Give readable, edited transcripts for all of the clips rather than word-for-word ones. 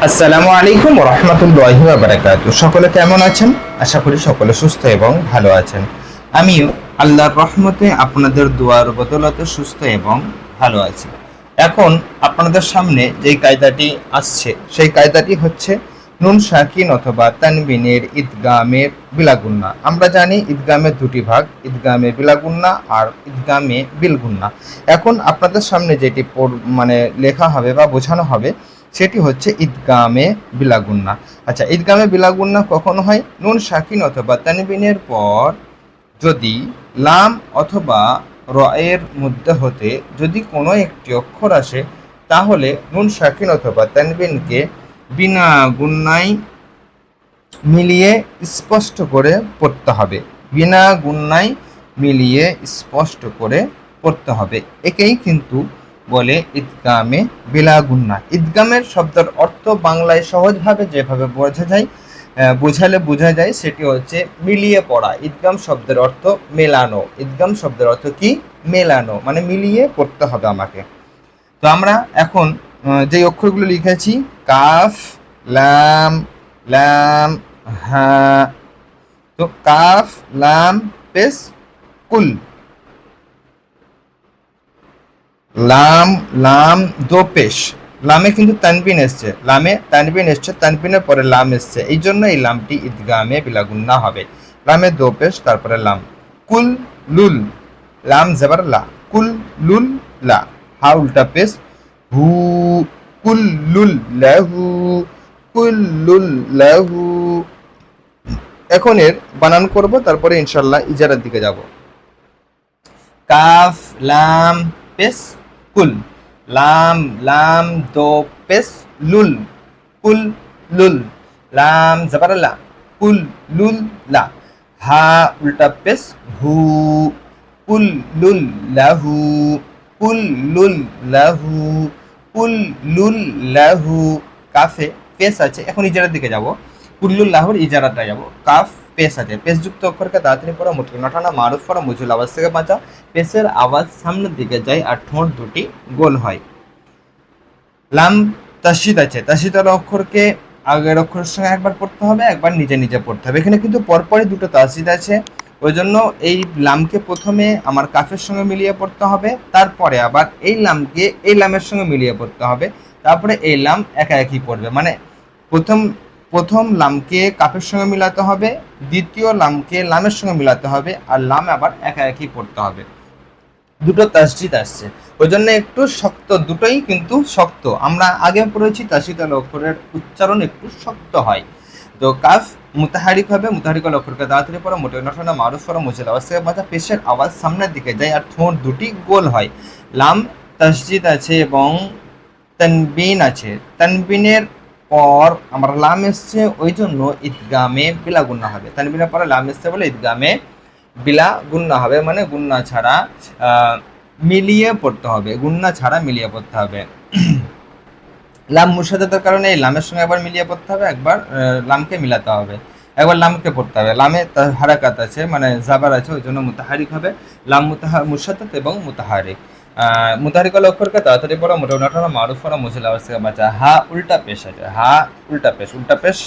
আসসালামু আলাইকুম ওয়া রাহমাতুল্লাহি ওয়া বারাকাতুহু। সকলে কেমন আছেন? আশা করি সকলে সুস্থ এবং ভালো আছেন। আমিও আল্লাহর রহমতে আপনাদের দোয়ার বদৌলতে সুস্থ এবং ভালো আছি। এখন আপনাদের সামনে যেই কায়দাটি আসছে সেই কায়দাটি হচ্ছে নুন সাকিন অথবা তানবিনের ইদগামের বিলাগুন্না। আমরা জানি ইদগামের দুটি ভাগ, ইদগামে বিলাগুন্না আর ইদগামে বিলগুন্না। এখন আপনাদের সামনে যেটি লেখা হবে বা বোঝানো হবে সেটি হচ্ছে ঈদগামে বিলাগুন্না। আচ্ছা, ঈদগামে বিলাগুন্না কখন হয়? নুন সাকিন অথবা তানবিনের পর যদি লাম অথবা র এর মধ্যে হতে যদি কোনো একটি অক্ষর আসে, তাহলে নুন সাকিন অথবা তানবিনকে বিনা গুন্নায় মিলিয়ে স্পষ্ট করে পড়তে হবে। বিনা গুন্নায় মিলিয়ে স্পষ্ট করে পড়তে হবে। একেই কিন্তু বলে ঈদগামে বিলা গুন্না। ঈদগামের শব্দের অর্থ বাংলায় সহজভাবে যেভাবে বোঝা যায় সেটি হচ্ছে মিলিয়ে পড়া। ঈদগাম শব্দের অর্থ মেলানো। ঈদগাম শব্দের অর্থ কি? মেলানো, মানে মিলিয়ে পড়তে হবে আমাকে। তো আমরা এখন যে অক্ষরগুলো লিখেছি, কাফ, লাম, লাম, হা। তো কাফ, লাম, পেশ, কুল। লাম, লাম, দো পেশ। লামে কিন্তু তানবিন এসছে, তানবিনের পরে লাম এসছে, এই জন্য এই লামটি ঈদগামে বিলাগুন্না হবে। লামে দো পেশ, তারপরে লাম। কুল, লুল, লাম জবর লা, কুল লুল লা। হা উল্টা পেশ, হু, কুল লুল লাহু, কুল লুল লাহু। এখন এর বানান করব, তারপরে ইনশাল্লাহ ইজারার দিকে যাব। কাফ, লাম, পেশ, কুল। লাম, লাম, দো পেশ, লুল, কুল লুল। লাম জবর লা, কুল লুল লা। হা উল্টা পেশ, হু, কুল লুল লাহু, কুল লুল লাহু, কুল লুল লাহু। কাফে পেশ আছে, এখন ইজারার দিকে যাব। কুল্লুল লাহুর ইজারাটা যাব। কাফ পেশ আছে, পেশযুক্ত অক্ষরকে তাড়াতাড়ি পড়া, মুটকি নটানা, মারুফ করা, মুজুল আওয়াজ থেকে বাঁচা। পেশের আওয়াজ সামনের দিকে যায় আর ঠোঁট দুটি গোল হয়। লাম তাসদিদ আছে, তাসদিদ অক্ষরকে আগের অক্ষরের সঙ্গে একবার পড়তে হবে, একবার নিজে নিজে পড়তে হবে। এখানে কিন্তু পরপরই দুটো তাসদিদ আছে, ওই জন্য এই লামকে প্রথমে আমার কাফের সঙ্গে মিলিয়ে পড়তে হবে, তারপরে আবার এই লামকে এই লামের সঙ্গে মিলিয়ে পড়তে হবে, তারপরে এই লাম একা একই পড়বে। মানে প্রথম লামকে কাফের সঙ্গে মিলাতে হবে, দ্বিতীয় লামকে লামের সঙ্গে মিলাতে হবে, আর লাম আবার একা একই পড়তে হবে। দুটো তাসদিদ আসছে, ওই জন্য একটু শক্ত, দুটোই কিন্তু শক্ত। আমরা আগে পড়েছি তাসদিদ অক্ষরের উচ্চারণ একটু শক্ত হয়। তো কাফ মুতাহারিক হবে, মুতাহারিক অক্ষরকে তাড়াতাড়ি পড়া, মোটে নটানা, মারুফ করা, মুজিল আওয়াজ থেকে বাঁচা। পেশের আওয়াজ সামনের দিকে যায় আর ঠোঁট দুটি গোল হয়। লাম তাসদিদ আছে এবং তানবিন আছে, তানবিনের পর আমার লাম এসছে, ওই জন্য ঈদগামে বিলা গুন্না হবে। তানবিনের পরে লাম এসছে বলে ঈদগামে বিলা গুন্না হবে, মানে গুন্না ছাড়া মিলিয়ে পড়তে হবে, গুন্না ছাড়া মিলিয়ে পড়তে হবে। লাম মুশাদ্দাদের কারণে এই লামের সঙ্গে একবার মিলিয়ে পড়তে হবে, একবার লামকে মিলাতে হবে, একবার লামকে পড়তে হবে। লামে হারাকাত আছে, মানে জাবার আছে, ওই জন্য মুতাহারিক হবে। লাম মুশাদ্দাদ এবং মুতাহারিক। মুতাহারিক অক্ষরকে তাড়াতাড়ি পড়া, মোটামুটি নটানা, মারুফ করা, মুজিল আওয়াজ থেকে বাঁচা। হা উল্টা পেশ আছে, হা উল্টা পেশ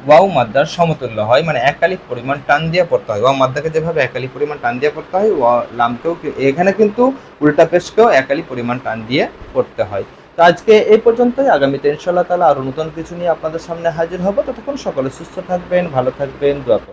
ওয়াও মাদ্দার সমতুল্য হয়, মানে একালি পরিমাণ টান দিয়ে পড়তে হয়। ওয়াও মাদ্দাকে যেভাবে একালি পরিমাণ টান দিয়ে পড়তে হয়, লামকেও এখানে কিন্তু উল্টা পেশকেও একালি পরিমাণ টান দিয়ে পড়তে হয়। তো আজকে এই পর্যন্তই। আগামীতে ইনশাআল্লাহ তাআলা আরো নতুন কিছু নিয়ে আপনাদের সামনে হাজির হব। ততক্ষণ সকলে সুস্থ থাকবেন, ভালো থাকবেন, দোয়া করবেন।